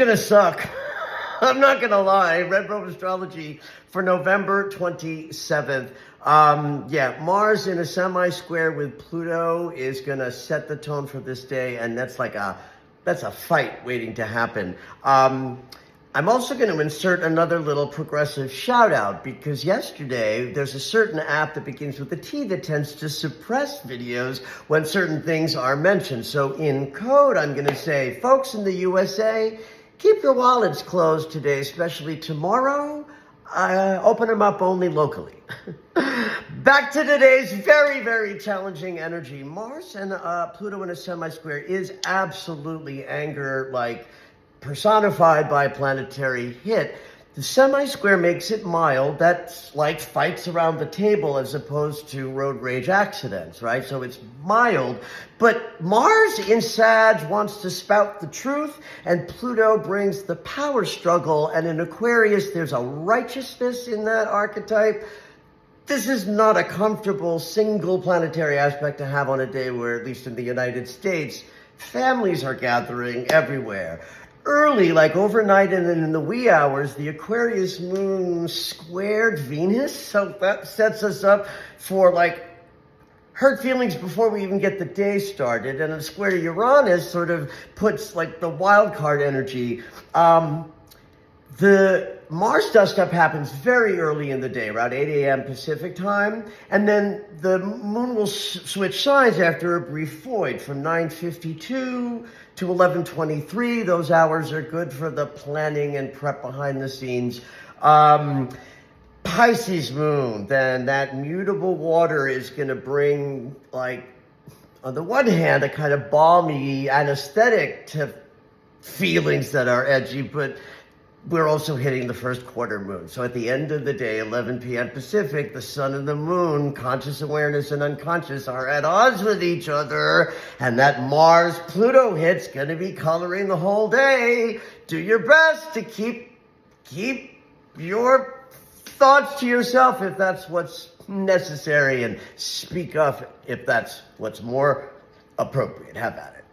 gonna suck. I'm not gonna lie. Red Robe Astrology for November 27th. Mars in a semi-square with Pluto is gonna set the tone for this day, and that's a fight waiting to happen. I'm also going to insert another little progressive shout out because yesterday there's a certain app that begins with a T that tends to suppress videos when certain things are mentioned. So in code, I'm going to say, folks in the USA, keep your wallets closed today, especially tomorrow. Open them up only locally. Back to today's very, very challenging energy. Mars and Pluto in a semi-square is absolutely anger, personified by a planetary hit. The semi-square makes it mild. That's like fights around the table as opposed to road rage accidents, right? So it's mild. But Mars in Sag wants to spout the truth, and Pluto brings the power struggle. And in Aquarius, there's a righteousness in that archetype. This is not a comfortable single planetary aspect to have on a day where, at least in the United States, families are gathering everywhere. Early, like overnight and in the wee hours, the Aquarius moon squared Venus. So that sets us up for hurt feelings before we even get the day started. And a square to Uranus sort of puts the wild card energy. The Mars dust-up happens very early in the day, around 8 a.m. Pacific time, and then the moon will switch signs after a brief void from 9:52 to 11:23. Those hours are good for the planning and prep behind the scenes. Pisces moon, then that mutable water is going to bring, on the one hand, a kind of balmy anesthetic to feelings that are edgy, but we're also hitting the first quarter moon. So at the end of the day, 11 p.m. Pacific, the sun and the moon, conscious awareness and unconscious, are at odds with each other. And that Mars-Pluto hit's going to be coloring the whole day. Do your best to keep your thoughts to yourself if that's what's necessary, and speak up if that's what's more appropriate. Have at it.